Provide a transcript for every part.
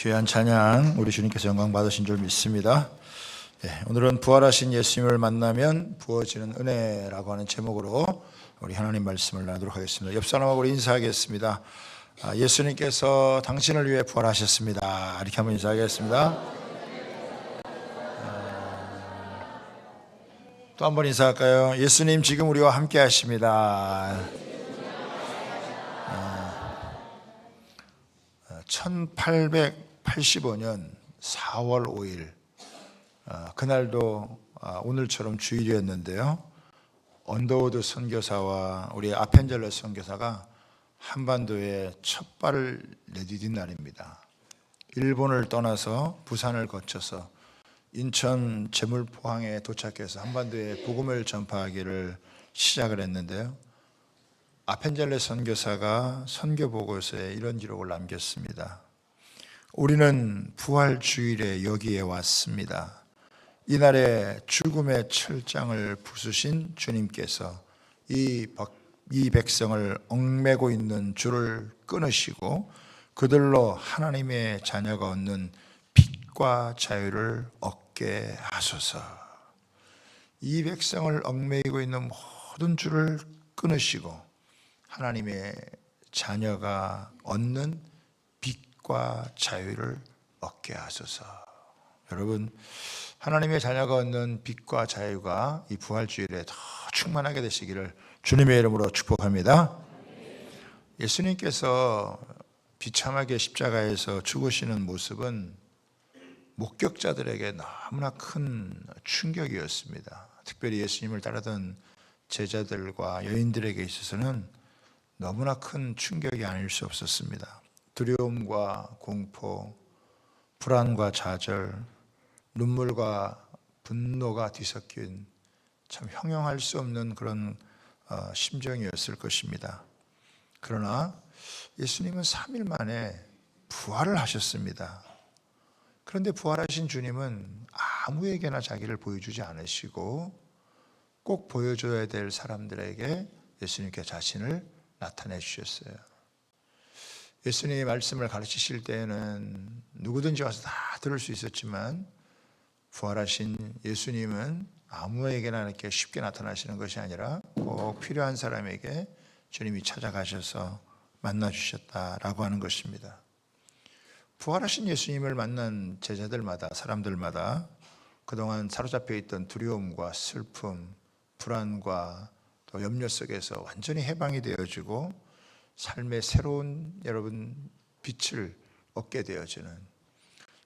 귀한 찬양 우리 주님께서 영광 받으신 줄 믿습니다. 오늘은 부활하신 예수님을 만나면 부어지는 은혜라고 하는 제목으로 우리 하나님 말씀을 나누도록 하겠습니다. 옆 사람하고 우리 인사하겠습니다. 예수님께서 당신을 위해 부활하셨습니다. 이렇게 한번 인사하겠습니다. 또 한번 인사할까요? 예수님 지금 우리와 함께 하십니다. 1885년 4월 5일 그날도 오늘처럼 주일이었는데요, 언더우드 선교사와 우리 아펜젤러 선교사가 한반도에 첫 발을 내디딘 날입니다. 일본을 떠나서 부산을 거쳐서 인천 제물포항에 도착해서 한반도에 복음을 전파하기를 시작을 했는데요, 아펜젤러 선교사가 선교보고서에 이런 기록을 남겼습니다. 우리는 부활주일에 여기에 왔습니다. 이날에 죽음의 철장을 부수신 주님께서 이 백성을 얽매고 있는 줄을 끊으시고 그들로 하나님의 자녀가 얻는 빛과 자유를 얻게 하소서. 이 백성을 얽매이고 있는 모든 줄을 끊으시고 하나님의 자녀가 얻는 빛과 자유를 얻게 하소서. 여러분, 하나님의 자녀가 얻는 빛과 자유가 이 부활주일에 더 충만하게 되시기를 주님의 이름으로 축복합니다. 예수님께서 비참하게 십자가에서 죽으시는 모습은 목격자들에게 너무나 큰 충격이었습니다. 특별히 예수님을 따르던 제자들과 여인들에게 있어서는 너무나 큰 충격이 아닐 수 없었습니다. 두려움과 공포, 불안과 좌절, 눈물과 분노가 뒤섞인 참 형용할 수 없는 그런 심정이었을 것입니다. 그러나 예수님은 3일 만에 부활을 하셨습니다. 그런데 부활하신 주님은 아무에게나 자기를 보여주지 않으시고 꼭 보여줘야 될 사람들에게 예수님께 자신을 나타내 주셨어요. 예수님의 말씀을 가르치실 때에는 누구든지 와서 다 들을 수 있었지만 부활하신 예수님은 아무에게나 이렇게 쉽게 나타나시는 것이 아니라 꼭 필요한 사람에게 주님이 찾아가셔서 만나주셨다라고 하는 것입니다. 부활하신 예수님을 만난 제자들마다, 사람들마다 그동안 사로잡혀 있던 두려움과 슬픔, 불안과 또 염려 속에서 완전히 해방이 되어지고 삶의 새로운 빛을 얻게 되어지는,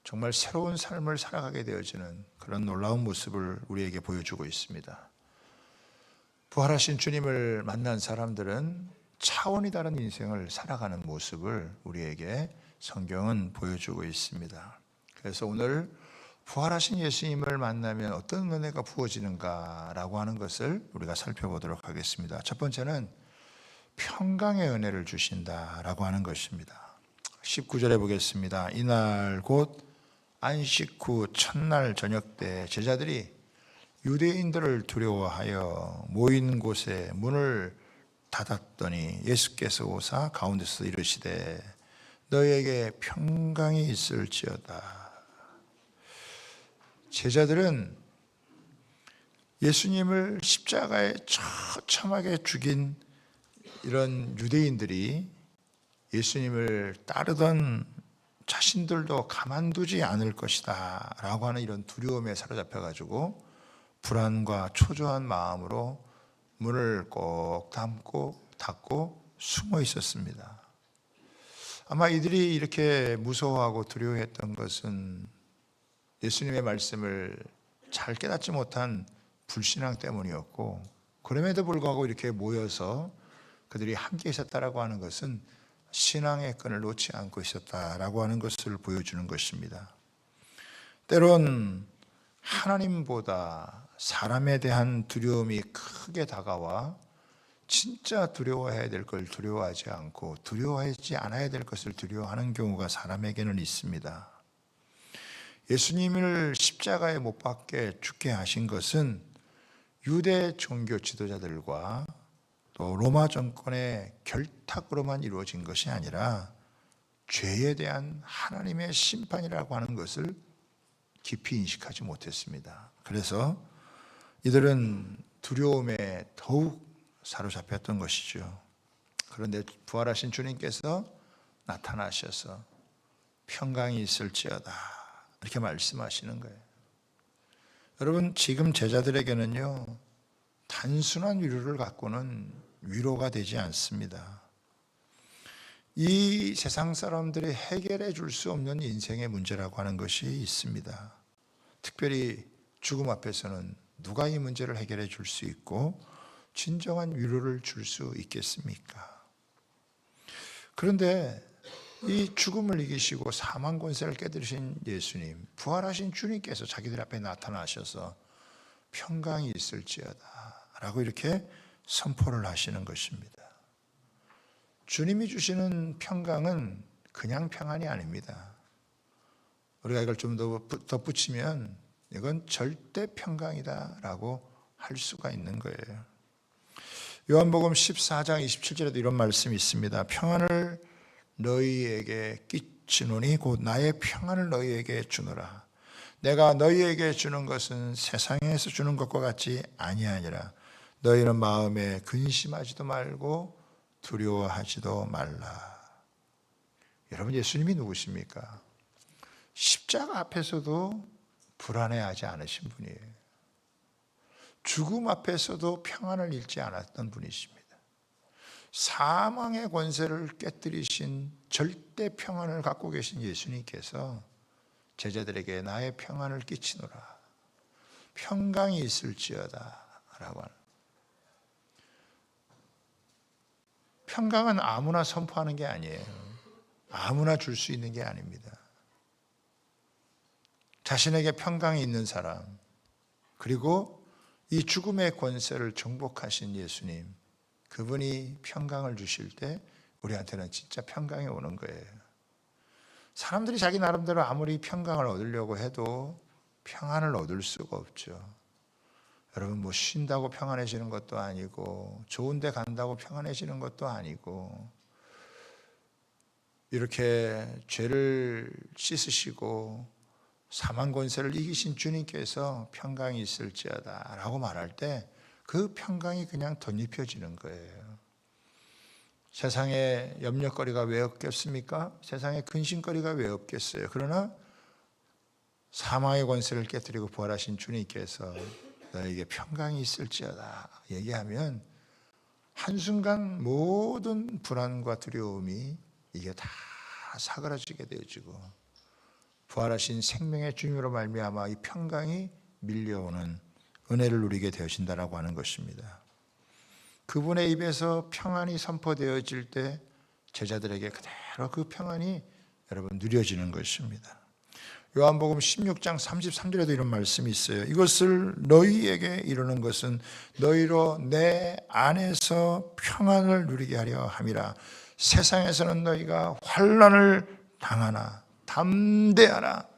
정말 새로운 삶을 살아가게 되어지는 그런 놀라운 모습을 우리에게 보여주고 있습니다. 부활하신 주님을 만난 사람들은 차원이 다른 인생을 살아가는 모습을 우리에게 성경은 보여주고 있습니다. 그래서 오늘 부활하신 예수님을 만나면 어떤 은혜가 부어지는가라고 하는 것을 우리가 살펴보도록 하겠습니다. 첫 번째는 평강의 은혜를 주신다라고 하는 것입니다. 19절에 보겠습니다. 이날 곧 안식 후 첫날 저녁 때 제자들이 유대인들을 두려워하여 모인 곳에 문을 닫았더니 예수께서 오사 가운데서 이르시되 너희에게 평강이 있을지어다. 제자들은 예수님을 십자가에 처참하게 죽인 이런 유대인들이 예수님을 따르던 자신들도 가만두지 않을 것이다 라고 하는 이런 두려움에 사로잡혀 가지고 불안과 초조한 마음으로 문을 꼭 닫고 숨어 있었습니다. 아마 이들이 이렇게 무서워하고 두려워했던 것은 예수님의 말씀을 잘 깨닫지 못한 불신앙 때문이었고, 그럼에도 불구하고 이렇게 모여서 그들이 함께 있었다라고 하는 것은 신앙의 끈을 놓지 않고 있었다라고 하는 것을 보여주는 것입니다. 때론 하나님보다 사람에 대한 두려움이 크게 다가와 진짜 두려워해야 될 걸 두려워하지 않고 두려워하지 않아야 될 것을 두려워하는 경우가 사람에게는 있습니다. 예수님을 십자가에 못 박게 죽게 하신 것은 유대 종교 지도자들과 또 로마 정권의 결탁으로만 이루어진 것이 아니라 죄에 대한 하나님의 심판이라고 하는 것을 깊이 인식하지 못했습니다. 그래서 이들은 두려움에 더욱 사로잡혔던 것이죠. 그런데 부활하신 주님께서 나타나셔서 평강이 있을지어다 이렇게 말씀하시는 거예요. 여러분, 지금 제자들에게는요, 단순한 위로를 갖고는 위로가 되지 않습니다. 이 세상 사람들이 해결해 줄 수 없는 인생의 문제라고 하는 것이 있습니다. 특별히 죽음 앞에서는 누가 이 문제를 해결해 줄 수 있고 진정한 위로를 줄 수 있겠습니까? 그런데 이 죽음을 이기시고 사망 권세를 깨뜨리신 예수님, 부활하신 주님께서 자기들 앞에 나타나셔서 평강이 있을지어다 라고 이렇게 선포를 하시는 것입니다. 주님이 주시는 평강은 그냥 평안이 아닙니다. 우리가 이걸 좀 더 덧붙이면 이건 절대 평강이다 라고 할 수가 있는 거예요. 요한복음 14장 27절에도 이런 말씀이 있습니다. 평안을 너희에게 끼치노니 곧 나의 평안을 너희에게 주노라. 내가 너희에게 주는 것은 세상에서 주는 것과 같이 아니하니라. 너희는 마음에 근심하지도 말고 두려워하지도 말라. 여러분, 예수님이 누구십니까? 십자가 앞에서도 불안해하지 않으신 분이에요. 죽음 앞에서도 평안을 잃지 않았던 분이십니다. 사망의 권세를 깨뜨리신 절대 평안을 갖고 계신 예수님께서 제자들에게 나의 평안을 끼치노라, 평강이 있을지어다 라고 하는, 평강은 아무나 선포하는 게 아니에요. 아무나 줄 수 있는 게 아닙니다. 자신에게 평강이 있는 사람, 그리고 이 죽음의 권세를 정복하신 예수님, 그분이 평강을 주실 때 우리한테는 진짜 평강이 오는 거예요. 사람들이 자기 나름대로 아무리 평강을 얻으려고 해도 평안을 얻을 수가 없죠. 여러분, 뭐 쉰다고 평안해지는 것도 아니고 좋은 데 간다고 평안해지는 것도 아니고, 이렇게 죄를 씻으시고 사망 권세를 이기신 주님께서 평강이 있을지어다 라고 말할 때 그 평강이 그냥 덧입혀지는 거예요. 세상에 염려거리가 왜 없겠습니까? 세상에 근심거리가 왜 없겠어요? 그러나 사망의 권세를 깨뜨리고 부활하신 주님께서 너에게 평강이 있을지어다 얘기하면 한순간 모든 불안과 두려움이 이게 다 사그라지게 되어지고, 부활하신 생명의 주님으로 말미암아 이 평강이 밀려오는 은혜를 누리게 되어진다라고 하는 것입니다. 그분의 입에서 평안이 선포되어질 때 제자들에게 그대로 그 평안이 여러분 누려지는 것입니다. 요한복음 16장 33절에도 이런 말씀이 있어요. 이것을 너희에게 이루는 것은 너희로 내 안에서 평안을 누리게 하려 함이라. 세상에서는 너희가 환난을 당하나 담대하라.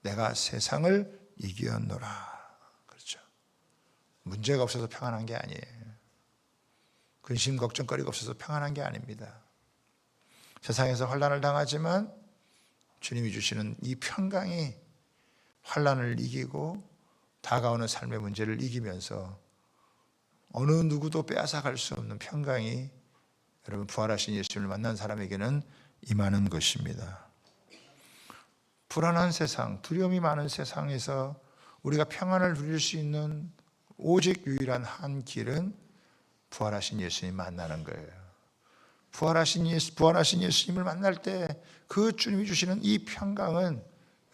내가 세상을 이겼노라. 그렇죠. 문제가 없어서 평안한 게 아니에요. 근심 걱정거리가 없어서 평안한 게 아닙니다. 세상에서 환난을 당하지만 주님이 주시는 이 평강이 환난을 이기고 다가오는 삶의 문제를 이기면서 어느 누구도 빼앗아갈 수 없는 평강이 여러분 부활하신 예수님을 만난 사람에게는 임하는 것입니다. 불안한 세상, 두려움이 많은 세상에서 우리가 평안을 누릴 수 있는 오직 유일한 한 길은 부활하신 예수님 만나는 거예요. 부활하신 예수님을 만날 때 그 주님이 주시는 이 평강은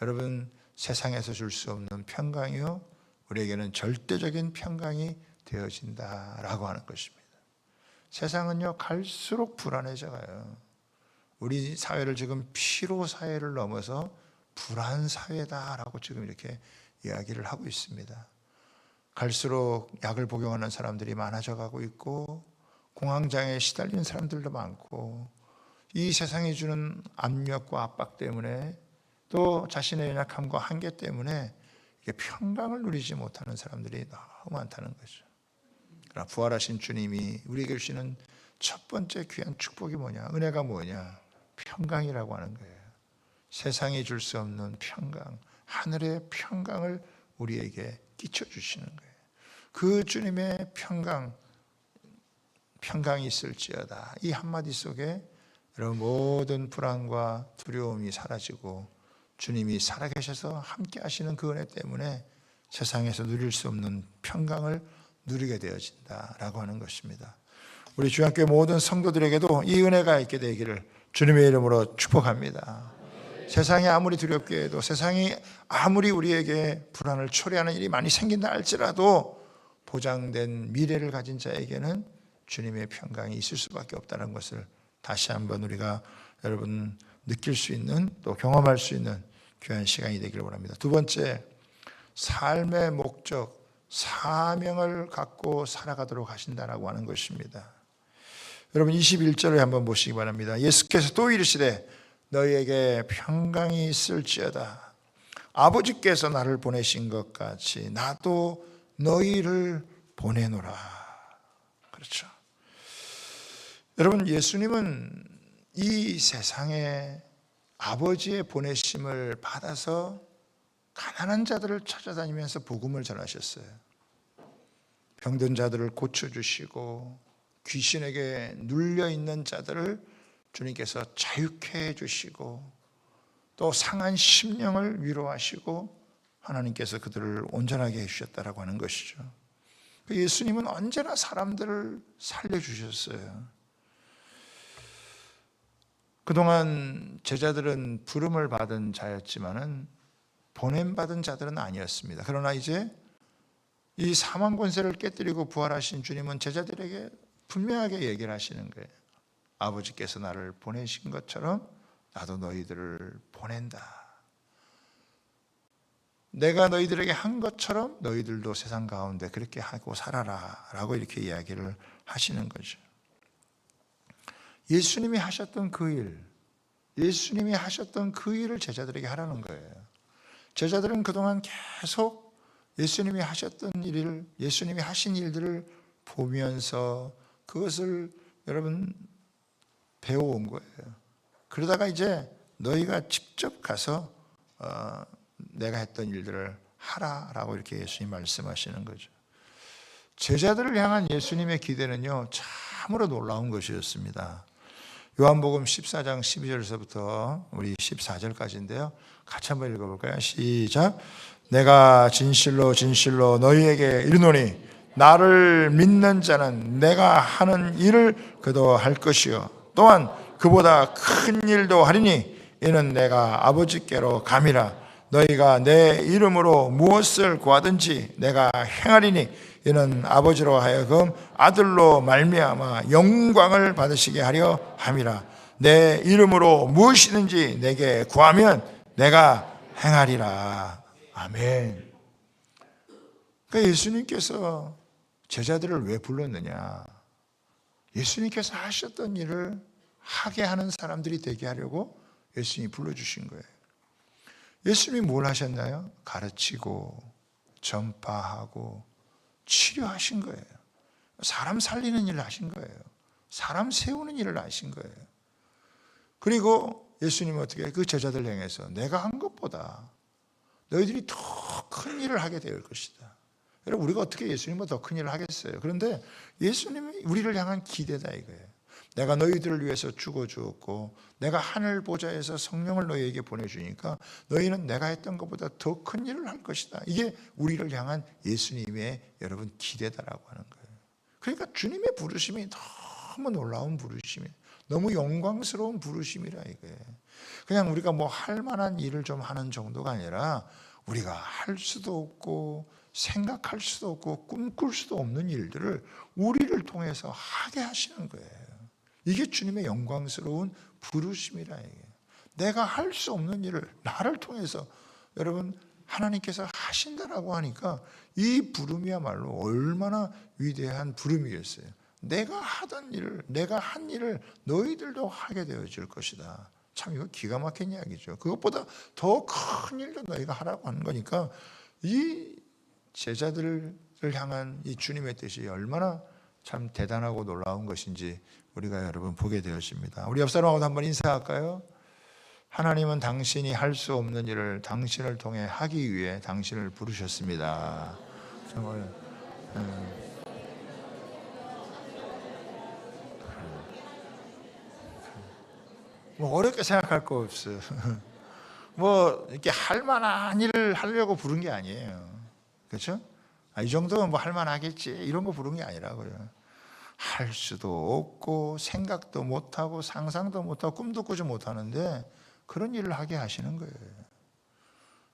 여러분 세상에서 줄 수 없는 평강이요, 우리에게는 절대적인 평강이 되어진다라고 하는 것입니다. 세상은요 갈수록 불안해져 가요. 우리 사회를 지금 피로 사회를 넘어서 불안 사회다라고 지금 이렇게 이야기를 하고 있습니다. 갈수록 약을 복용하는 사람들이 많아져 가고 있고, 공황장애에 시달리는 사람들도 많고, 이 세상이 주는 압력과 압박 때문에 또 자신의 연약함과 한계 때문에 평강을 누리지 못하는 사람들이 너무 많다는 거죠. 그러나 부활하신 주님이 우리에게 주시는 첫 번째 귀한 축복이 뭐냐? 은혜가 뭐냐? 평강이라고 하는 거예요. 세상이 줄 수 없는 평강, 하늘의 평강을 우리에게 끼쳐주시는 거예요. 그 주님의 평강이 있을지어다. 이 한마디 속에 여러분 모든 불안과 두려움이 사라지고 주님이 살아계셔서 함께 하시는 그 은혜 때문에 세상에서 누릴 수 없는 평강을 누리게 되어진다라고 하는 것입니다. 우리 주양교회 모든 성도들에게도 이 은혜가 있게 되기를 주님의 이름으로 축복합니다. 세상이 아무리 두렵게 해도, 세상이 아무리 우리에게 불안을 초래하는 일이 많이 생긴다 할지라도 보장된 미래를 가진 자에게는 주님의 평강이 있을 수밖에 없다는 것을 다시 한번 우리가 여러분 느낄 수 있는, 또 경험할 수 있는 귀한 시간이 되기를 원합니다. 두 번째, 삶의 목적, 사명을 갖고 살아가도록 하신다라고 하는 것입니다. 여러분 21절을 한번 보시기 바랍니다. 예수께서 또 이르시되 너희에게 평강이 있을지어다. 아버지께서 나를 보내신 것 같이 나도 너희를 보내노라. 그렇죠. 여러분, 예수님은 이 세상에 아버지의 보내심을 받아서 가난한 자들을 찾아다니면서 복음을 전하셨어요. 병든 자들을 고쳐주시고 귀신에게 눌려있는 자들을 주님께서 자유케 해주시고 또 상한 심령을 위로하시고 하나님께서 그들을 온전하게 해주셨다라고 하는 것이죠. 예수님은 언제나 사람들을 살려주셨어요. 그동안 제자들은 부름을 받은 자였지만은 보냄받은 자들은 아니었습니다. 그러나 이제 이 사망 권세를 깨뜨리고 부활하신 주님은 제자들에게 분명하게 얘기를 하시는 거예요. 아버지께서 나를 보내신 것처럼 나도 너희들을 보낸다. 내가 너희들에게 한 것처럼 너희들도 세상 가운데 그렇게 하고 살아라 라고 이렇게 이야기를 하시는 거죠. 예수님이 하셨던 그 일, 예수님이 하셨던 그 일을 제자들에게 하라는 거예요. 제자들은 그동안 계속 예수님이 하셨던 일을, 예수님이 하신 일들을 보면서 그것을 여러분 배워온 거예요. 그러다가 이제 너희가 직접 가서 내가 했던 일들을 하라라고 이렇게 예수님 말씀하시는 거죠. 제자들을 향한 예수님의 기대는요, 참으로 놀라운 것이었습니다. 요한복음 14장 12절에서부터 우리 14절까지인데요. 같이 한번 읽어볼까요? 시작. 내가 진실로 진실로 너희에게 이르노니 나를 믿는 자는 내가 하는 일을 그도 할 것이요 또한 그보다 큰 일도 하리니 이는 내가 아버지께로 감이라. 너희가 내 이름으로 무엇을 구하든지 내가 행하리니 이는 아버지로 하여금 아들로 말미암아 영광을 받으시게 하려 함이라. 내 이름으로 무엇이든지 내게 구하면 내가 행하리라. 아멘. 그러니까 예수님께서 제자들을 왜 불렀느냐? 예수님께서 하셨던 일을 하게 하는 사람들이 되게 하려고 예수님이 불러주신 거예요. 예수님이 뭘 하셨나요? 가르치고 전파하고 치료하신 거예요. 사람 살리는 일을 하신 거예요. 사람 세우는 일을 하신 거예요. 그리고 예수님은 어떻게 해요? 그 제자들 향해서 내가 한 것보다 너희들이 더 큰 일을 하게 될 것이다. 여러분, 우리가 어떻게 예수님보다 더 큰 일을 하겠어요? 그런데 예수님이 우리를 향한 기대다 이거예요. 내가 너희들을 위해서 죽어주었고 내가 하늘 보좌에서 성령을 너희에게 보내주니까 너희는 내가 했던 것보다 더 큰 일을 할 것이다. 이게 우리를 향한 예수님의 여러분 기대다라고 하는 거예요. 그러니까 주님의 부르심이 너무 놀라운 부르심이에요. 너무 영광스러운 부르심이라 이거예요. 그냥 우리가 뭐 할 만한 일을 좀 하는 정도가 아니라 우리가 할 수도 없고 생각할 수도 없고 꿈꿀 수도 없는 일들을 우리를 통해서 하게 하시는 거예요. 이게 주님의 영광스러운 부르심이라 이게. 내가 할 수 없는 일을 나를 통해서 여러분 하나님께서 하신다라고 하니까 이 부름이야말로 얼마나 위대한 부름이겠어요. 내가 하던 일을, 내가 한 일을 너희들도 하게 되어질 것이다. 참 이거 기가 막힌 이야기죠. 그것보다 더 큰 일도 너희가 하라고 하는 거니까 이 제자들을 향한 이 주님의 뜻이 얼마나 참 대단하고 놀라운 것인지 우리가 여러분 보게 되었습니다. 우리 옆 사람하고도 한번 인사할까요? 하나님은 당신이 할 수 없는 일을 당신을 통해 하기 위해 당신을 부르셨습니다. 정말 뭐 어렵게 생각할 거 없어요. 뭐 이렇게 할 만한 일을 하려고 부른 게 아니에요. 그렇죠? 이 정도면 뭐 할 만하겠지 이런 거 부른 게 아니라고요. 할 수도 없고 생각도 못하고 상상도 못하고 꿈도 꾸지 못하는데 그런 일을 하게 하시는 거예요.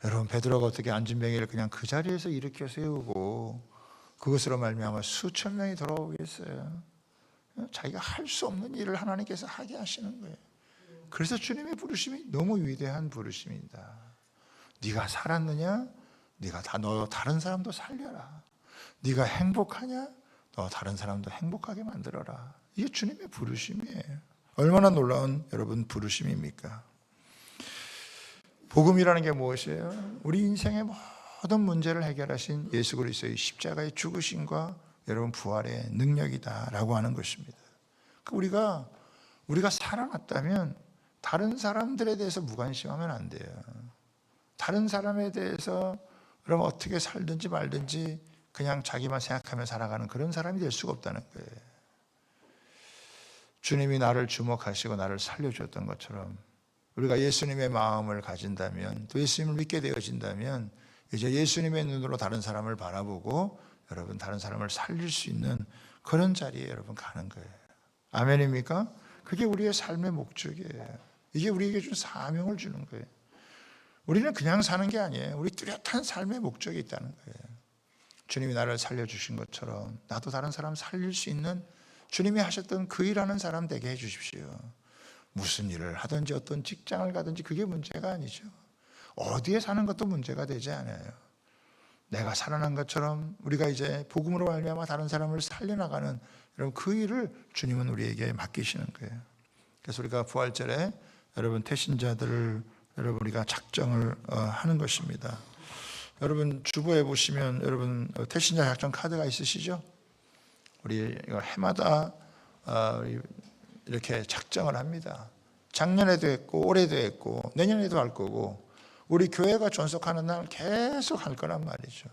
여러분 베드로가 어떻게 안진뱅이를 그냥 그 자리에서 일으켜 세우고 그것으로 말미암아 수천 명이 돌아오겠어요? 자기가 할 수 없는 일을 하나님께서 하게 하시는 거예요. 그래서 주님의 부르심이 너무 위대한 부르심입니다. 네가 살았느냐? 네가 너 다른 사람도 살려라. 네가 행복하냐? 너 다른 사람도 행복하게 만들어라. 이게 주님의 부르심이에요. 얼마나 놀라운 여러분 부르심입니까? 복음이라는 게 무엇이에요? 우리 인생의 모든 문제를 해결하신 예수 그리스도의 십자가의 죽으심과 여러분 부활의 능력이다라고 하는 것입니다. 우리가 살아났다면 다른 사람들에 대해서 무관심하면 안 돼요. 다른 사람에 대해서 그럼 어떻게 살든지 말든지 그냥 자기만 생각하며 살아가는 그런 사람이 될 수가 없다는 거예요. 주님이 나를 주목하시고 나를 살려주었던 것처럼 우리가 예수님의 마음을 가진다면 또 예수님을 믿게 되어진다면 이제 예수님의 눈으로 다른 사람을 바라보고 여러분 다른 사람을 살릴 수 있는 그런 자리에 여러분 가는 거예요. 아멘입니까? 그게 우리의 삶의 목적이에요. 이게 우리에게 준 사명을 주는 거예요. 우리는 그냥 사는 게 아니에요. 우리 뚜렷한 삶의 목적이 있다는 거예요. 주님이 나를 살려주신 것처럼 나도 다른 사람 살릴 수 있는 주님이 하셨던 그 일하는 사람 되게 해주십시오. 무슨 일을 하든지 어떤 직장을 가든지 그게 문제가 아니죠. 어디에 사는 것도 문제가 되지 않아요. 내가 살아난 것처럼 우리가 이제 복음으로 말미암아 다른 사람을 살려나가는 여러분 그 일을 주님은 우리에게 맡기시는 거예요. 그래서 우리가 부활절에 여러분 태신자들을 여러분 우리가 작정을 하는 것입니다. 여러분 주보에 보시면 여러분 태신자 작정 카드가 있으시죠? 우리 해마다 이렇게 작정을 합니다. 작년에도 했고 올해도 했고 내년에도 할 거고 우리 교회가 존속하는 날 계속 할 거란 말이죠.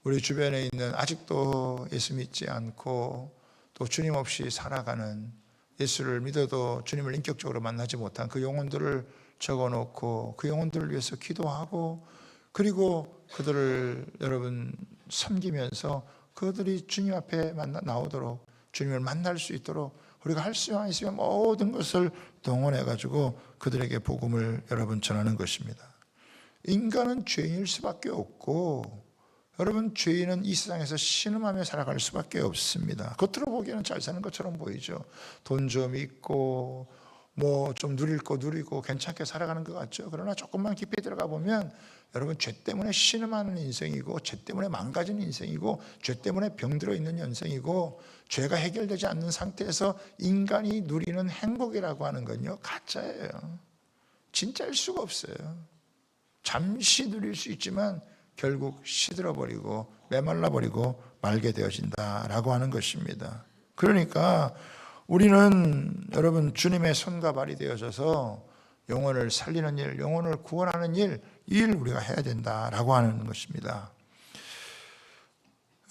우리 주변에 있는 아직도 예수 믿지 않고 또 주님 없이 살아가는 예수를 믿어도 주님을 인격적으로 만나지 못한 그 영혼들을 적어놓고 그 영혼들을 위해서 기도하고 그리고 그들을 여러분 섬기면서 그들이 주님 앞에 나오도록 주님을 만날 수 있도록 우리가 할 수만 있으면 모든 것을 동원해 가지고 그들에게 복음을 여러분 전하는 것입니다. 인간은 죄인일 수밖에 없고 여러분 죄인은 이 세상에서 신음하며 살아갈 수밖에 없습니다. 겉으로 보기에는 잘 사는 것처럼 보이죠. 돈 좀 있고 뭐 좀 누릴 거 누리고 괜찮게 살아가는 것 같죠. 그러나 조금만 깊이 들어가 보면 여러분 죄 때문에 신음하는 인생이고 죄 때문에 망가진 인생이고 죄 때문에 병들어 있는 인생이고 죄가 해결되지 않는 상태에서 인간이 누리는 행복이라고 하는 건요 가짜예요. 진짜일 수가 없어요. 잠시 누릴 수 있지만 결국 시들어버리고 메말라버리고 말게 되어진다라고 하는 것입니다. 그러니까 우리는 여러분 주님의 손과 발이 되어져서 영혼을 살리는 일, 영혼을 구원하는 일 우리가 해야 된다라고 하는 것입니다.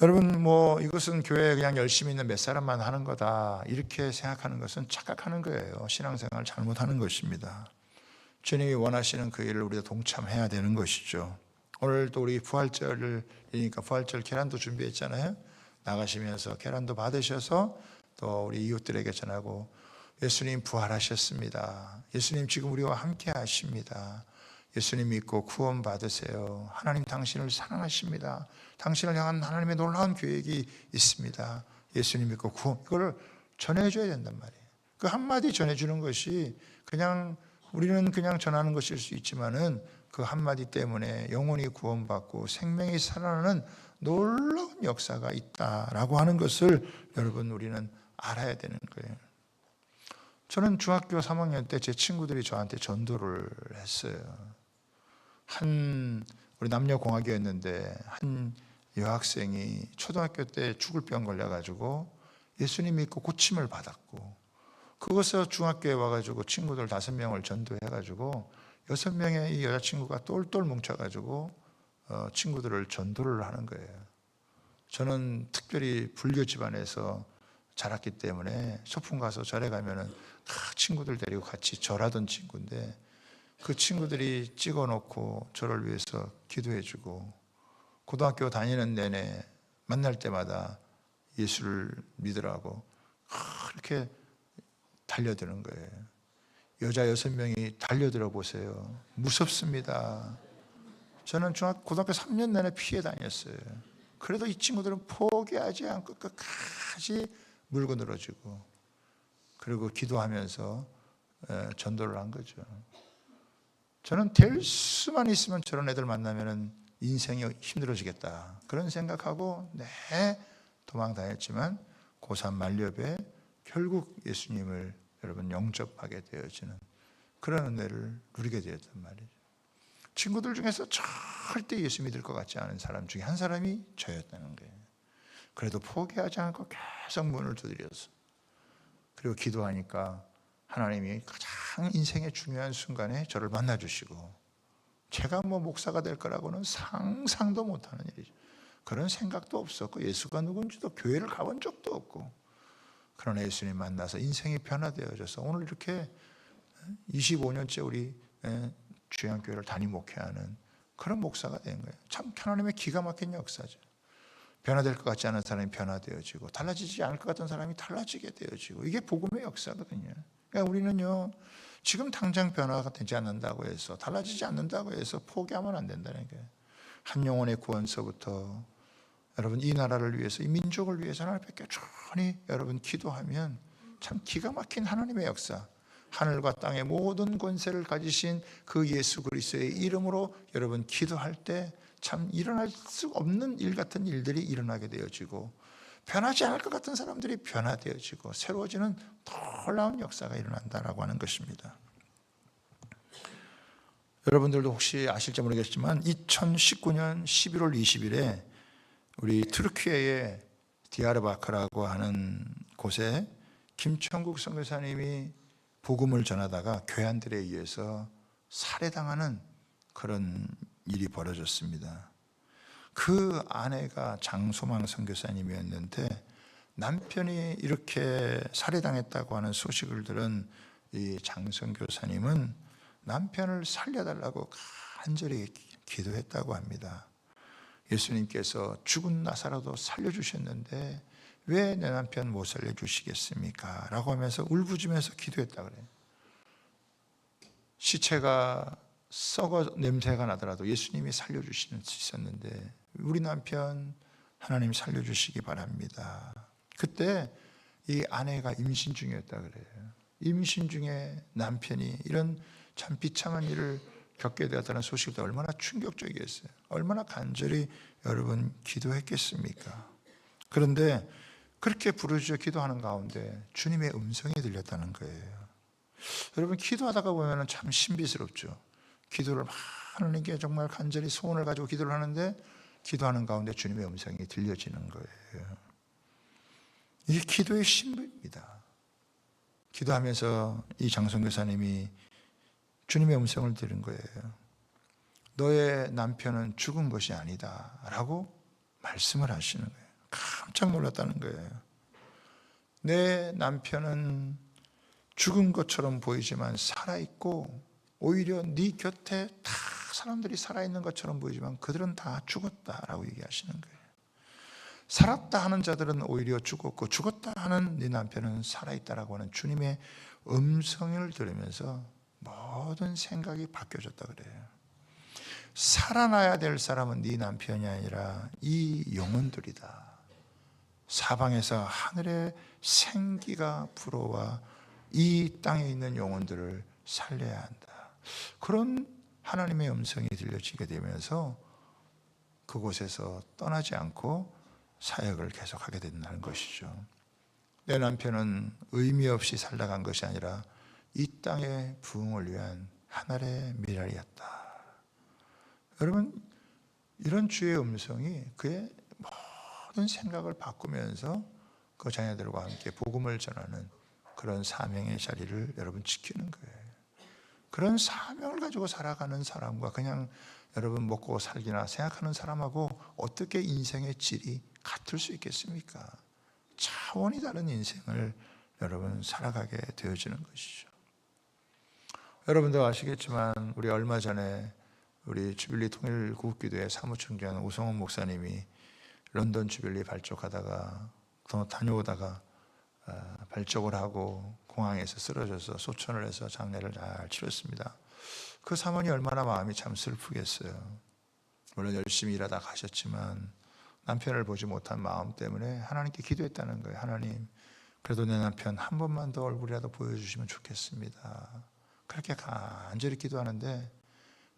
여러분 뭐 이것은 교회에 그냥 열심히 있는 몇 사람만 하는 거다 이렇게 생각하는 것은 착각하는 거예요. 신앙생활을 잘못하는 것입니다. 주님이 원하시는 그 일을 우리가 동참해야 되는 것이죠. 오늘 또 우리 부활절이니까 부활절 계란도 준비했잖아요. 나가시면서 계란도 받으셔서 또 우리 이웃들에게 전하고 예수님 부활하셨습니다. 예수님 지금 우리와 함께 하십니다. 예수님 믿고 구원 받으세요. 하나님 당신을 사랑하십니다. 당신을 향한 하나님의 놀라운 계획이 있습니다. 예수님 믿고 구원, 이걸 전해줘야 된단 말이에요. 그 한마디 전해주는 것이 그냥 우리는 그냥 전하는 것일 수 있지만은 그 한마디 때문에 영혼이 구원받고 생명이 살아나는 놀라운 역사가 있다라고 하는 것을 여러분 우리는 알아야 되는 거예요. 저는 중학교 3학년 때 제 친구들이 저한테 전도를 했어요. 우리 남녀공학이었는데 한 여학생이 초등학교 때 죽을 병 걸려가지고 예수님 믿고 고침을 받았고, 그것을 중학교에 와가지고 친구들 5명을 전도해가지고 6명의 이 여자친구가 똘똘 뭉쳐가지고 친구들을 전도를 하는 거예요. 저는 특별히 불교 집안에서 자랐기 때문에 소풍 가서 절에 가면은 다 친구들 데리고 같이 절하던 친구인데, 그 친구들이 찍어놓고 저를 위해서 기도해주고, 고등학교 다니는 내내 만날 때마다 예수를 믿으라고 그렇게 달려드는 거예요. 여자 6명이 달려들어 보세요. 무섭습니다. 저는 고등학교 3년 내내 피해 다녔어요. 그래도 이 친구들은 포기하지 않고 끝까지 물고 늘어지고, 그리고 기도하면서 전도를 한 거죠. 저는 될 수만 있으면 저런 애들 만나면 인생이 힘들어지겠다, 그런 생각하고 도망 다녔지만 고3 만렵에 결국 예수님을 여러분 영접하게 되어지는 그런 은혜를 누리게 되었단 말이죠. 친구들 중에서 절대 예수 믿을 것 같지 않은 사람 중에 한 사람이 저였다는 거예요. 그래도 포기하지 않고 계속 문을 두드려서, 그리고 기도하니까 하나님이 가장 인생의 중요한 순간에 저를 만나주시고, 제가 목사가 될 거라고는 상상도 못하는 일이죠. 그런 생각도 없었고, 예수가 누군지도 교회를 가본 적도 없고, 그러나 예수님 만나서 인생이 변화되어져서 오늘 이렇게 25년째 우리 주양교회를 담임 목회하는 그런 목사가 된 거예요. 참 하나님의 기가 막힌 역사죠. 변화될 것 같지 않은 사람이 변화되어지고, 달라지지 않을 것 같은 사람이 달라지게 되어지고, 이게 복음의 역사거든요. 그러니까 우리는요, 지금 당장 변화가 되지 않는다고 해서, 달라지지 않는다고 해서 포기하면 안 된다는 거예요. 한 영혼의 구원서부터 여러분 이 나라를 위해서, 이 민족을 위해서 하나님께 꾸준히 여러분 기도하면 참 기가 막힌 하나님의 역사, 하늘과 땅의 모든 권세를 가지신 그 예수 그리스도의 이름으로 여러분 기도할 때 참 일어날 수 없는 일 같은 일들이 일어나게 되어지고, 변하지 않을 것 같은 사람들이 변화되어지고, 새로워지는 놀라운 역사가 일어난다라고 하는 것입니다. 여러분들도 혹시 아실지 모르겠지만 2019년 11월 20일에 우리 트르키예의 디야르바크라고 하는 곳에 김천국 선교사님이 복음을 전하다가 교회안들에 의해서 살해당하는 그런 일이 벌어졌습니다. 그 아내가 장소망 선교사님이었는데, 남편이 이렇게 살해당했다고 하는 소식을 들은 이 장 선교사님은 남편을 살려달라고 간절히 기도했다고 합니다. 예수님께서 죽은 나사로도 살려주셨는데 왜 내 남편 못 살려주시겠습니까? 라고 하면서 울부짖으면서 기도했다 그래요. 시체가 썩어 냄새가 나더라도 예수님이 살려주실 수 있었는데, 우리 남편 하나님 살려주시기 바랍니다. 그때 이 아내가 임신 중이었다 그래요. 임신 중에 남편이 이런 참 비참한 일을 겪게 되었다는 소식도 얼마나 충격적이었어요. 얼마나 간절히 여러분 기도했겠습니까? 그런데 그렇게 부르짖어 기도하는 가운데 주님의 음성이 들렸다는 거예요. 여러분 기도하다가 보면 참 신비스럽죠. 기도를 하나님께 정말 간절히 소원을 가지고 기도를 하는데, 기도하는 가운데 주님의 음성이 들려지는 거예요. 이게 기도의 신비입니다. 기도하면서 이 장선교사님이 주님의 음성을 들은 거예요. 너의 남편은 죽은 것이 아니다 라고 말씀을 하시는 거예요. 깜짝 놀랐다는 거예요. 내 남편은 죽은 것처럼 보이지만 살아있고, 오히려 네 곁에 다 사람들이 살아있는 것처럼 보이지만 그들은 다 죽었다라고 얘기하시는 거예요. 살았다 하는 자들은 오히려 죽었고, 죽었다 하는 네 남편은 살아있다라고 하는 주님의 음성을 들으면서 모든 생각이 바뀌어졌다 그래요. 살아나야 될 사람은 네 남편이 아니라 이 영혼들이다. 사방에서 하늘의 생기가 불어와 이 땅에 있는 영혼들을 살려야 한다. 그런 하나님의 음성이 들려지게 되면서 그곳에서 떠나지 않고 사역을 계속하게 된다는 것이죠. 내 남편은 의미 없이 살다간 것이 아니라 이 땅의 부흥을 위한 하늘의 미랄이었다. 여러분, 이런 주의 음성이 그의 모든 생각을 바꾸면서 그 자녀들과 함께 복음을 전하는 그런 사명의 자리를 여러분 지키는 거예요. 그런 사명을 가지고 살아가는 사람과 그냥 여러분 먹고 살기나 생각하는 사람하고 어떻게 인생의 질이 같을 수 있겠습니까? 차원이 다른 인생을 여러분 살아가게 되어지는 것이죠. 여러분도 아시겠지만 우리 얼마 전에 우리 주빌리 통일구국기도회 사무총장 우성훈 목사님이 런던 주빌리 발족하다가 다녀오다가 발족을 하고 공항에서 쓰러져서 소천을 해서 장례를 잘 치렀습니다. 그 사모님 얼마나 마음이 참 슬프겠어요. 물론 열심히 일하다 가셨지만 남편을 보지 못한 마음 때문에 하나님께 기도했다는 거예요. 하나님, 그래도 내 남편 한 번만 더 얼굴이라도 보여주시면 좋겠습니다. 그렇게 간절히 기도하는데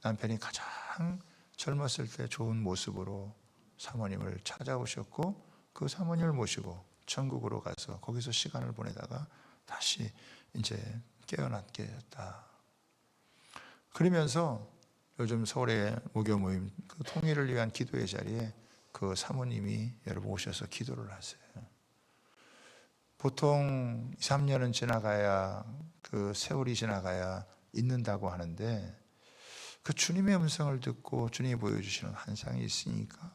남편이 가장 젊었을 때 좋은 모습으로 사모님을 찾아오셨고 그 사모님을 모시고 천국으로 가서 거기서 시간을 보내다가 다시 이제 깨어났게 됐다. 그러면서 요즘 서울의 무교 모임 그 통일을 위한 기도의 자리에 그 사모님이 여러분 오셔서 기도를 하세요. 보통 2, 3년은 지나가야 그 세월이 지나가야 있는다고 하는데 그 주님의 음성을 듣고 주님이 보여주시는 환상이 있으니까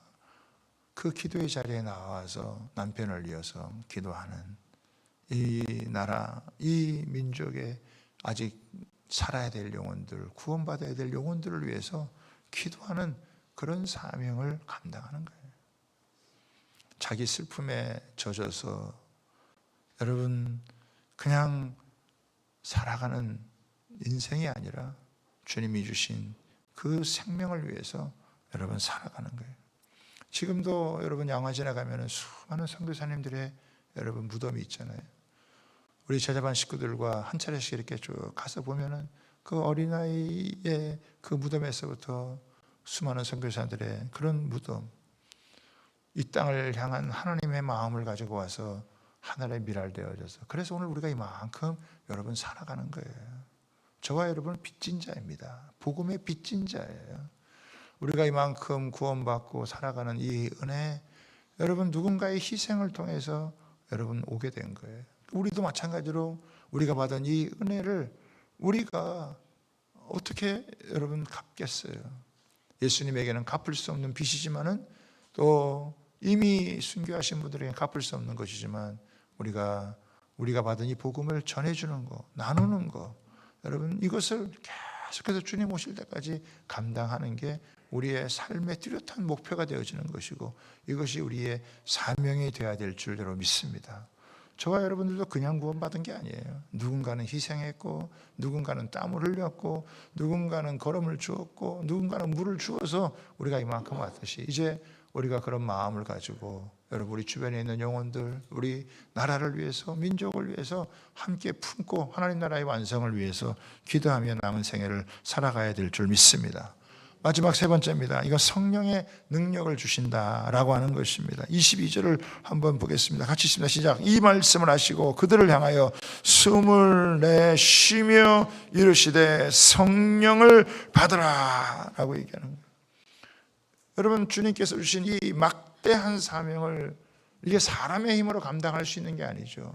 그 기도의 자리에 나와서 남편을 위해서 기도하는 이 나라, 이 민족의 아직 살아야 될 영혼들, 구원받아야 될 영혼들을 위해서 기도하는 그런 사명을 감당하는 거예요. 자기 슬픔에 젖어서 여러분 그냥 살아가는 인생이 아니라 주님이 주신 그 생명을 위해서 여러분 살아가는 거예요. 지금도 여러분 양화진에 가면 수많은 선교사님들의 여러분 무덤이 있잖아요. 우리 제자반 식구들과 한 차례씩 이렇게 쭉 가서 보면은 그 어린아이의 그 무덤에서부터 수많은 선교사들의 그런 무덤, 이 땅을 향한 하나님의 마음을 가지고 와서 하늘에 밀알되어져서, 그래서 오늘 우리가 이만큼 여러분 살아가는 거예요. 저와 여러분은 빚진 자입니다. 복음의 빚진 자예요. 우리가 이만큼 구원받고 살아가는 이 은혜, 여러분 누군가의 희생을 통해서 여러분 오게 된 거예요. 우리도 마찬가지로 우리가 받은 이 은혜를 우리가 어떻게 여러분 갚겠어요? 예수님에게는 갚을 수 없는 빚이지만은 또 이미 순교하신 분들에게 갚을 수 없는 것이지만 우리가 받은 이 복음을 전해주는 거, 나누는 거, 여러분 이것을 계속해서 주님 오실 때까지 감당하는 게 우리의 삶의 뚜렷한 목표가 되어지는 것이고 이것이 우리의 사명이 되어야 될 줄 여러분 믿습니다. 저와 여러분들도 그냥 구원받은 게 아니에요. 누군가는 희생했고 누군가는 땀을 흘렸고 누군가는 걸음을 주었고 누군가는 물을 주어서 우리가 이만큼 왔듯이 이제 우리가 그런 마음을 가지고 여러분 우리 주변에 있는 영혼들, 우리 나라를 위해서, 민족을 위해서 함께 품고 하나님 나라의 완성을 위해서 기도하며 남은 생애를 살아가야 될 줄 믿습니다. 마지막 세 번째입니다. 이거 성령의 능력을 주신다라고 하는 것입니다. 22절을 한번 보겠습니다. 같이 읽습니다. 시작. 이 말씀을 하시고 그들을 향하여 숨을 내쉬며 이르시되 성령을 받으라 라고 얘기하는 거예요. 여러분 주님께서 주신 이 막대한 사명을 이게 사람의 힘으로 감당할 수 있는 게 아니죠.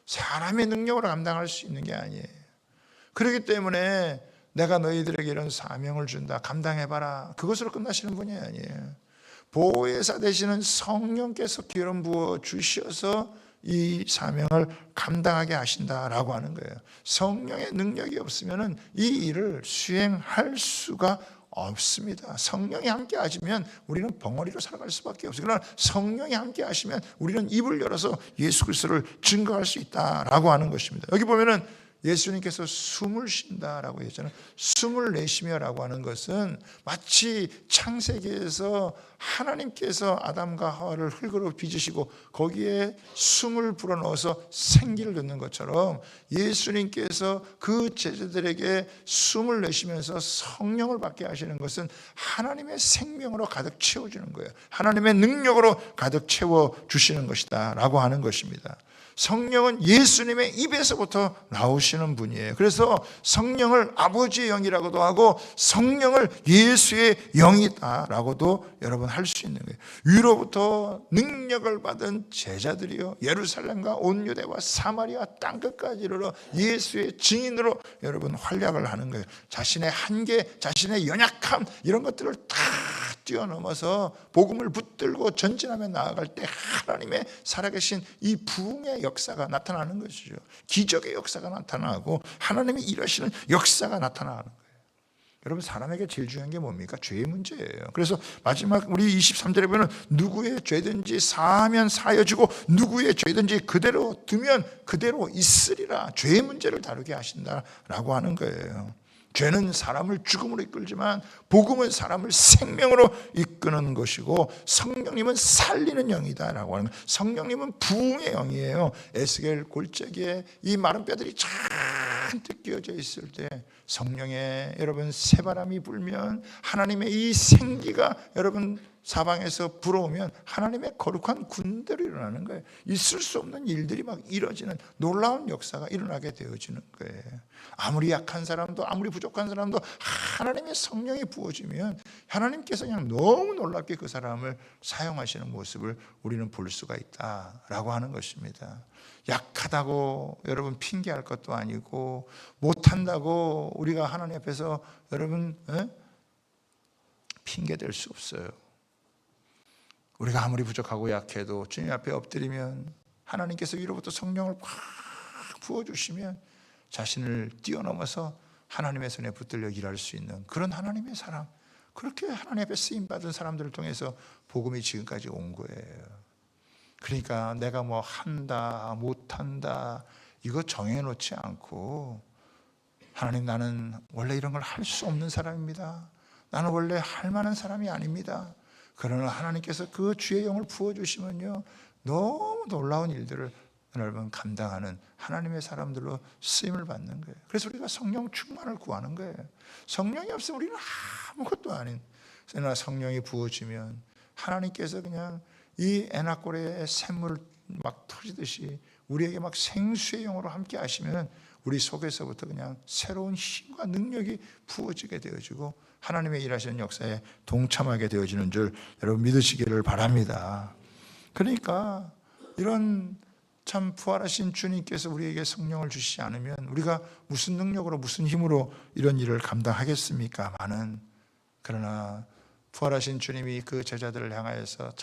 사람의 능력으로 감당할 수 있는 게 아니에요. 그렇기 때문에 내가 너희들에게 이런 사명을 준다, 감당해봐라, 그것으로 끝나시는 분이 아니에요. 보혜사 되시는 성령께서 기름 부어 주셔서 이 사명을 감당하게 하신다라고 하는 거예요. 성령의 능력이 없으면 이 일을 수행할 수가 없습니다. 성령이 함께 하시면 우리는 벙어리로 살아갈 수밖에 없어요. 그러나 성령이 함께 하시면 우리는 입을 열어서 예수 그리스도를 증거할 수 있다라고 하는 것입니다. 여기 보면은 예수님께서 숨을 쉰다라고 했잖아요. 숨을 내쉬며라고 하는 것은 마치 창세기에서 하나님께서 아담과 하와를 흙으로 빚으시고 거기에 숨을 불어넣어서 생기를 넣는 것처럼 예수님께서 그 제자들에게 숨을 내쉬면서 성령을 받게 하시는 것은 하나님의 생명으로 가득 채워주는 거예요. 하나님의 능력으로 가득 채워주시는 것이다 라고 하는 것입니다. 성령은 예수님의 입에서부터 나오시는 분이에요. 그래서 성령을 아버지의 영이라고도 하고 성령을 예수의 영이다라고도 여러분 할 수 있는 거예요. 위로부터 능력을 받은 제자들이요, 예루살렘과 온 유대와 사마리아 땅끝까지 이르러 예수의 증인으로 여러분 활약을 하는 거예요. 자신의 한계, 자신의 연약함 이런 것들을 다 뛰어넘어서 복음을 붙들고 전진하며 나아갈 때 하나님의 살아계신 이 부흥의 역사가 나타나는 것이죠. 기적의 역사가 나타나고 하나님이 일하시는 역사가 나타나는 거예요. 여러분, 사람에게 제일 중요한 게 뭡니까? 죄의 문제예요. 그래서 마지막 우리 23절에 보면 누구의 죄든지 사하면 사여지고 누구의 죄든지 그대로 두면 그대로 있으리라. 죄의 문제를 다루게 하신다라고 하는 거예요. 죄는 사람을 죽음으로 이끌지만 복음은 사람을 생명으로 이끄는 것이고 성령님은 살리는 영이다라고 하는 거예요. 성령님은 부흥의 영이에요. 에스겔 골짜기에 이 마른 뼈들이 잔뜩 끼어져 있을 때 성령의 여러분 새바람이 불면 하나님의 이 생기가 여러분 사방에서 불어오면 하나님의 거룩한 군대로 일어나는 거예요. 있을 수 없는 일들이 막 이루어지는 놀라운 역사가 일어나게 되어지는 거예요. 아무리 약한 사람도 아무리 부족한 사람도 하나님의 성령이 부어지면 하나님께서 그냥 너무 놀랍게 그 사람을 사용하시는 모습을 우리는 볼 수가 있다라고 하는 것입니다. 약하다고 여러분 핑계할 것도 아니고 못한다고 우리가 하나님 앞에서 여러분 핑계댈 수 없어요. 우리가 아무리 부족하고 약해도 주님 앞에 엎드리면 하나님께서 위로부터 성령을 확 부어주시면 자신을 뛰어넘어서 하나님의 손에 붙들려 일할 수 있는 그런 하나님의 사람, 그렇게 하나님 앞에 쓰임받은 사람들을 통해서 복음이 지금까지 온 거예요. 그러니까 내가 뭐 한다 못한다 이거 정해놓지 않고 하나님, 나는 원래 이런 걸 할 수 없는 사람입니다. 나는 원래 할 만한 사람이 아닙니다. 그러나 하나님께서 그 주의 영을 부어주시면요 너무 놀라운 일들을 여러분 감당하는 하나님의 사람들로 쓰임을 받는 거예요. 그래서 우리가 성령 충만을 구하는 거예요. 성령이 없으면 우리는 아무것도 아닌, 그러나 성령이 부어지면 하나님께서 그냥 이 에나골의 샘물 막 터지듯이 우리에게 막 생수의 영으로 함께 하시면 우리 속에서부터 그냥 새로운 힘과 능력이 부어지게 되어지고 하나님의 일하시는 역사에 동참하게 되어지는 줄 여러분 믿으시기를 바랍니다. 그러니까 이런 참 부활하신 주님께서 우리에게 성령을 주시지 않으면 우리가 무슨 능력으로 무슨 힘으로 이런 일을 감당하겠습니까마는, 그러나 부활하신 주님이 그 제자들을 향하여서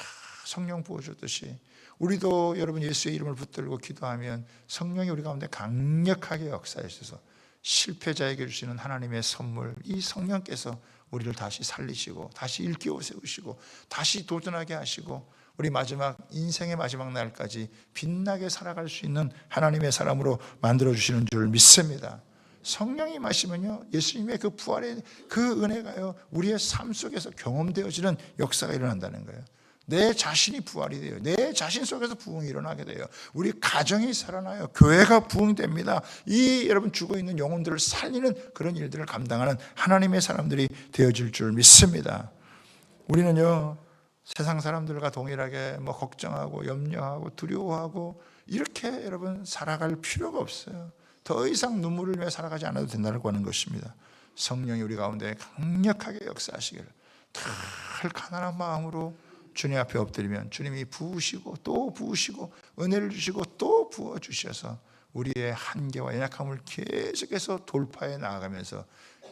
성령 부어주듯이 우리도 여러분 예수의 이름을 붙들고 기도하면 성령이 우리 가운데 강력하게 역사하셔서 실패자에게 주시는 하나님의 선물, 이 성령께서 우리를 다시 살리시고 다시 일깨워 세우시고 다시 도전하게 하시고 우리 마지막 인생의 마지막 날까지 빛나게 살아갈 수 있는 하나님의 사람으로 만들어주시는 줄 믿습니다. 성령이 마시면요 예수님의 그 부활의 그 은혜가요 우리의 삶 속에서 경험되어지는 역사가 일어난다는 거예요. 내 자신이 부활이 돼요. 내 자신 속에서 부흥이 일어나게 돼요. 우리 가정이 살아나요. 교회가 부흥됩니다. 이 여러분 죽어있는 영혼들을 살리는 그런 일들을 감당하는 하나님의 사람들이 되어질 줄 믿습니다. 우리는요 세상 사람들과 동일하게 뭐 걱정하고 염려하고 두려워하고 이렇게 여러분 살아갈 필요가 없어요. 더 이상 눈물을 흘리며 살아가지 않아도 된다고 하는 것입니다. 성령이 우리 가운데 강력하게 역사하시기를 늘 가난한 마음으로 주님 앞에 엎드리면 주님이 부으시고 또 부으시고 은혜를 주시고 또 부어주셔서 우리의 한계와 연약함을 계속해서 돌파해 나아가면서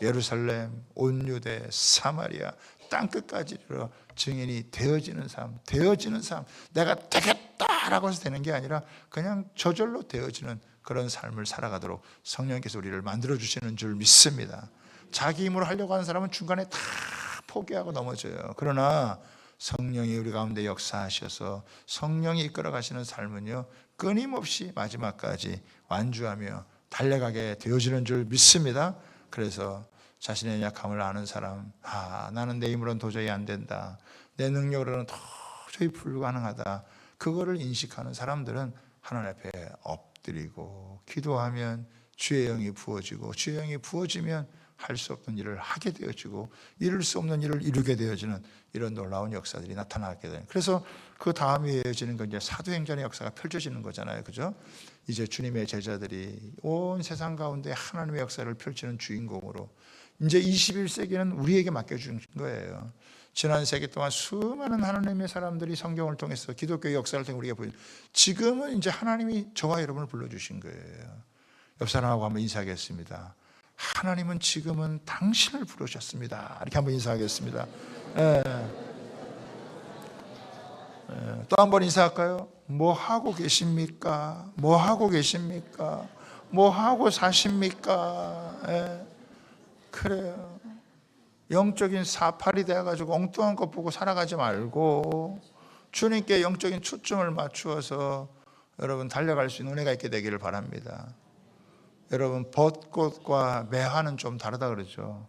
예루살렘, 온 유대, 사마리아 땅끝까지 이르러 증인이 되어지는 삶, 내가 되겠다라고 해서 되는 게 아니라 그냥 저절로 되어지는 그런 삶을 살아가도록 성령께서 우리를 만들어주시는 줄 믿습니다. 자기 힘으로 하려고 하는 사람은 중간에 다 포기하고 넘어져요. 그러나 성령이 우리 가운데 역사하셔서 성령이 이끌어 가시는 삶은요 끊임없이 마지막까지 완주하며 달려가게 되어지는 줄 믿습니다. 그래서 자신의 약함을 아는 사람, 나는 내 힘으로는 도저히 안 된다, 내 능력으로는 도저히 불가능하다, 그거를 인식하는 사람들은 하나님 앞에 엎드리고 기도하면 주의 영이 부어지고 주의 영이 부어지면 할 수 없는 일을 하게 되어지고 이룰 수 없는 일을 이루게 되어지는 이런 놀라운 역사들이 나타나게 돼요. 그래서 그 다음에 이어지는 건 이제 사도행전의 역사가 펼쳐지는 거잖아요. 그죠? 이제 주님의 제자들이 온 세상 가운데 하나님의 역사를 펼치는 주인공으로 이제 21세기는 우리에게 맡겨준 거예요. 지난 세기 동안 수많은 하나님의 사람들이 성경을 통해서 기독교의 역사를 통해 우리에게 보여준, 지금은 이제 하나님이 저와 여러분을 불러주신 거예요. 옆 사람하고 한번 인사하겠습니다. 하나님은 지금은 당신을 부르셨습니다. 이렇게 한번 인사하겠습니다. 또 한번 인사할까요? 뭐 하고 계십니까? 뭐 하고 계십니까? 뭐 하고 사십니까? 그래요. 영적인 사팔이 되어가지고 엉뚱한 것 보고 살아가지 말고 주님께 영적인 초점을 맞추어서 여러분 달려갈 수 있는 은혜가 있게 되기를 바랍니다. 여러분, 벚꽃과 매화는 좀 다르다 그러죠.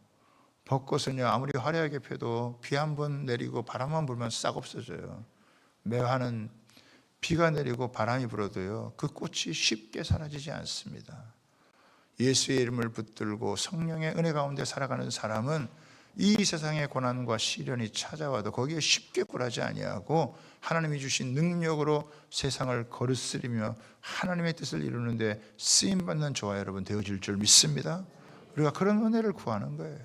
벚꽃은요, 아무리 화려하게 펴도 비 한 번 내리고 바람만 불면 싹 없어져요. 매화는 비가 내리고 바람이 불어도요, 그 꽃이 쉽게 사라지지 않습니다. 예수의 이름을 붙들고 성령의 은혜 가운데 살아가는 사람은 이 세상의 고난과 시련이 찾아와도 거기에 쉽게 굴하지 아니하고 하나님이 주신 능력으로 세상을 거르스리며 하나님의 뜻을 이루는데 쓰임받는 저와 여러분 되어질 줄 믿습니다. 우리가 그런 은혜를 구하는 거예요.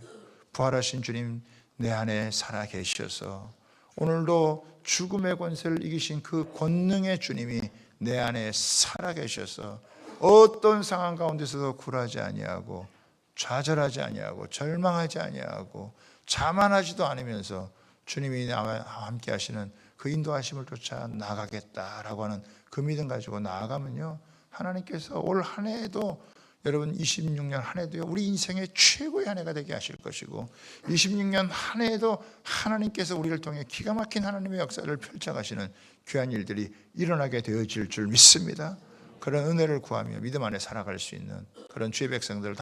부활하신 주님 내 안에 살아계셔서 오늘도 죽음의 권세를 이기신 그 권능의 주님이 내 안에 살아계셔서 어떤 상황 가운데서도 굴하지 아니하고 좌절하지 아니하고 절망하지 아니하고 자만하지도 않으면서 주님이 나와 함께 하시는 그 인도하심을 쫓아 나가겠다라고 하는 그 믿음 가지고 나아가면요, 하나님께서 올 한 해에도 여러분 26년 한 해도요 우리 인생의 최고의 한 해가 되게 하실 것이고 26년 한 해에도 하나님께서 우리를 통해 기가 막힌 하나님의 역사를 펼쳐가시는 귀한 일들이 일어나게 되어질 줄 믿습니다. 그런 은혜를 구하며 믿음 안에 살아갈 수 있는 그런 주의 백성들